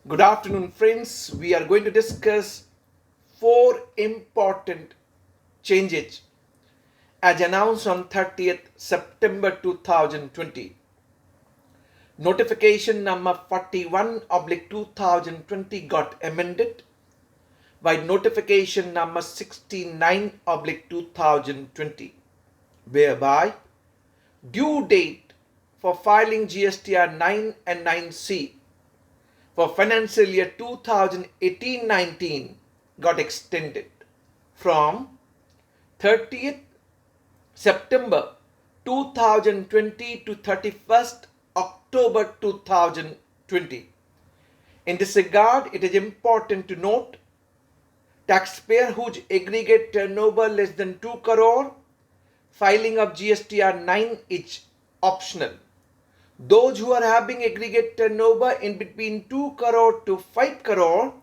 Good afternoon, friends. We are going to discuss four important changes as announced on 30th September 2020. Notification number 41 oblique 2020 got amended by notification number 69 oblique 2020, whereby due date for filing GSTR 9 and 9C for financial year 2018-19 got extended from 30th September 2020 to 31st October 2020. In this regard, it is important to note taxpayer whose aggregate turnover less than 2 crore, filing of GSTR 9 is optional. Those who are having aggregate turnover in between 2 crore to 5 crore,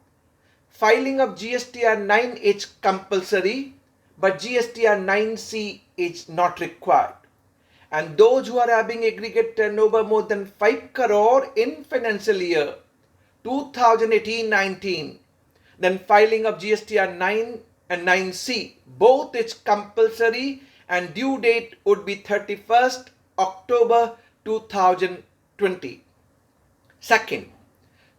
filing of GSTR 9 is compulsory, but GSTR 9C is not required. And those who are having aggregate turnover more than 5 crore in financial year 2018-19, then filing of GSTR 9 and 9C, both is compulsory and due date would be 31st October 2020. Second,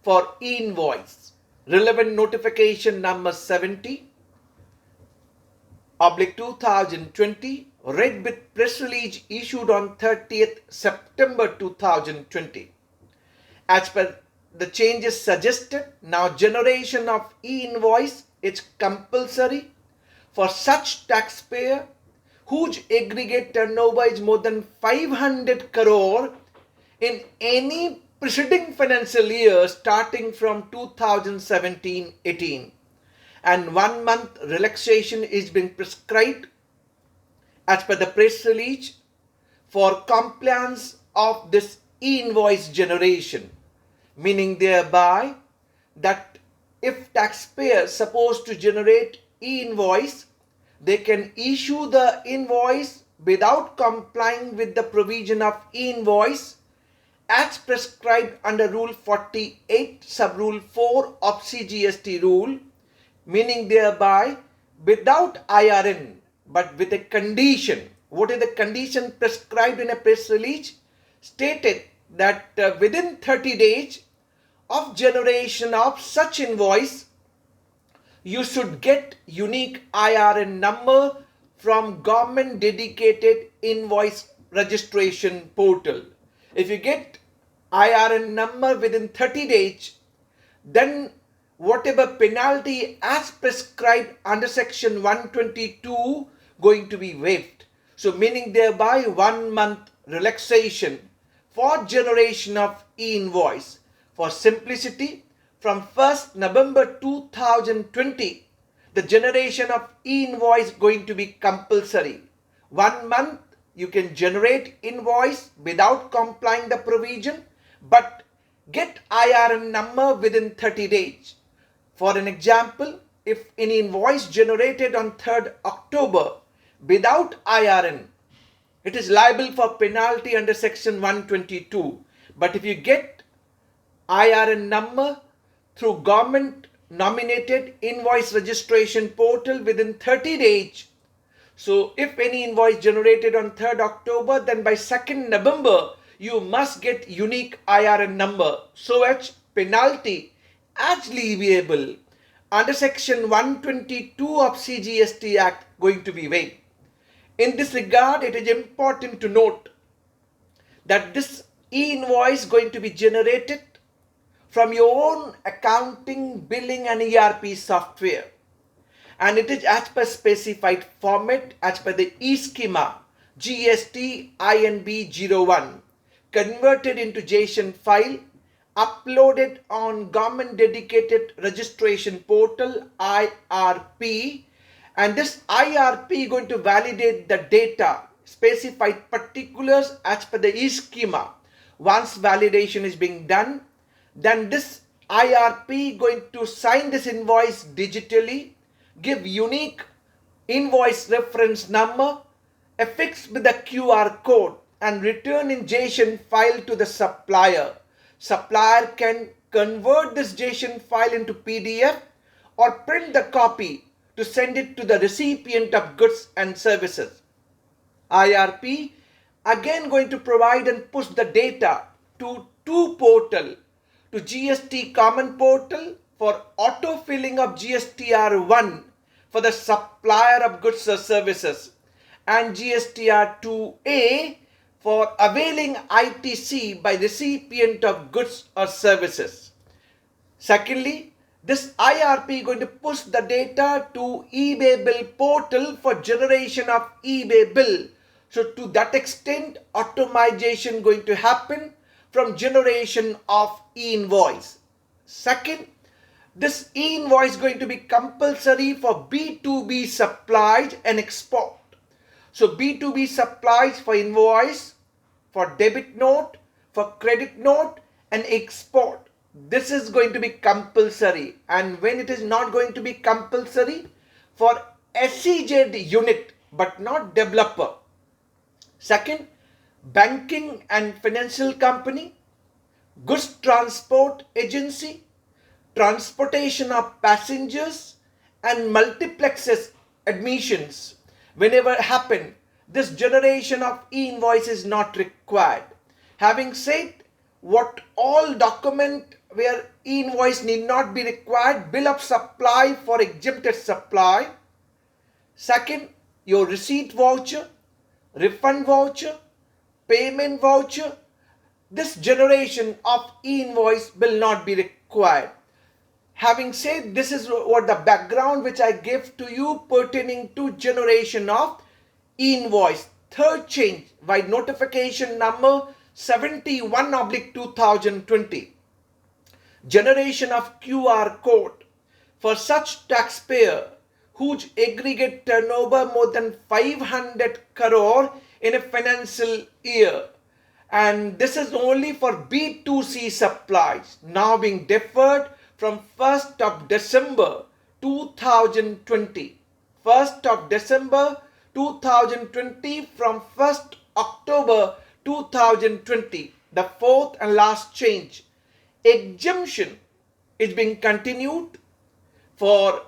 for e-invoice, relevant notification number 70 oblique 2020 read with press release issued on 30th September 2020. As per the changes suggested, now generation of e-invoice is compulsory for such taxpayer whose aggregate turnover is more than 500 crore in any preceding financial year starting from 2017-18, and 1 month relaxation is being prescribed as per the press release for compliance of this e-invoice generation, meaning thereby that if taxpayer supposed to generate e-invoice, they can issue the invoice without complying with the provision of e-invoice as prescribed under Rule 48 Sub-Rule 4 of CGST rule, meaning thereby without IRN but with a condition. What is the condition prescribed in a press release? Stated that within 30 days of generation of such invoice, you should get unique IRN number from government dedicated invoice registration portal. If you get IRN number within 30 days, then whatever penalty as prescribed under section 122 going to be waived. So meaning thereby 1 month relaxation for generation of e-invoice. For simplicity, from 1st November 2020, the generation of e-invoice going to be compulsory. 1 month you can generate invoice without complying the provision, but get IRN number within 30 days. For an example, if any invoice generated on 3rd October without IRN, it is liable for penalty under section 122. But if you get IRN number through government nominated invoice registration portal within 30 days, so if any invoice generated on 3rd October, then by 2nd November, you must get unique IRN number, so as penalty as leviable under section 122 of CGST Act going to be waived. In this regard, it is important to note that this e-invoice going to be generated from your own accounting, billing and ERP software, and it is as per specified format as per the e-schema GST INB01 converted into JSON file, uploaded on government dedicated registration portal IRP, and this IRP going to validate the data specified particulars as per the e-schema. Once validation is being done, then this IRP going to sign this invoice digitally, give unique invoice reference number affixed with the QR code and return in JSON file to the supplier. Supplier can convert this JSON file into PDF or print the copy to send it to the recipient of goods and services. IRP again going to provide and push the data to two portals, to GST common portal for auto-filling of GSTR1 for the supplier of goods or services and GSTR2A for availing ITC by recipient of goods or services. Secondly, this IRP going to push the data to eBay bill portal for generation of eBay bill. So to that extent, automation going to happen from generation of e-invoice. Second, this e-invoice going to be compulsory for B2B supplies and export. So B2B supplies for invoice, for debit note, for credit note and export. This is going to be compulsory, and when it is not going to be compulsory for SEZ unit but not developer. Second, banking and financial company, goods transport agency, transportation of passengers and multiplexes admissions. Whenever happen, this generation of e-invoice is not required. Having said what all document where e-invoice need not be required, bill of supply for exempted supply. Second, your receipt voucher, refund voucher, payment voucher. This generation of e-invoice will not be required. Having said, this is what the background which I give to you pertaining to generation of e-invoice. Third change by notification number 71/2020. Generation of QR code for such taxpayer whose aggregate turnover more than 500 crore in a financial year. And this is only for B2C supplies, now being deferred from 1st of December 2020. 1st of December 2020 from 1st October 2020. The fourth and last change. Exemption is being continued for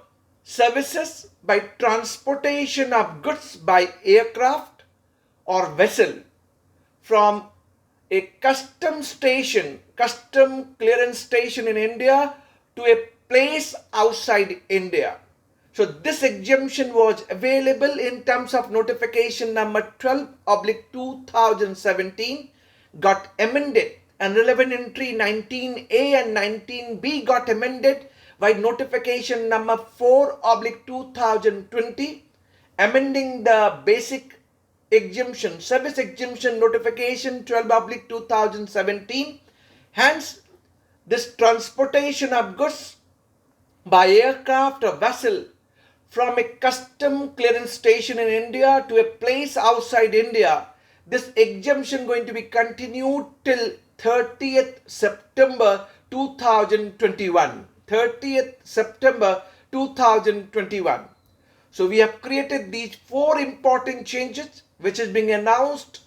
services by transportation of goods by aircraft or vessel from a custom clearance station in India to a place outside India. So this exemption was available in terms of notification number 12/2017, got amended, and relevant entry 19A and 19B got amended by notification number 4/2020, amending the basic exemption, service exemption notification 12/2017. Hence, this transportation of goods by aircraft or vessel from a custom clearance station in India to a place outside India, this exemption going to be continued till 30th September 2021. 30th September 2021. So we have created these four important changes which is being announced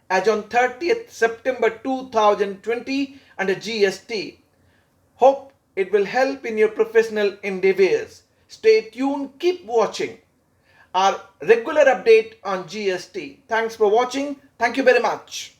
as on 30th September 2020 under GST. Hope it will help in your professional endeavors. Stay tuned, keep watching our regular update on GST. Thanks for watching. Thank you very much.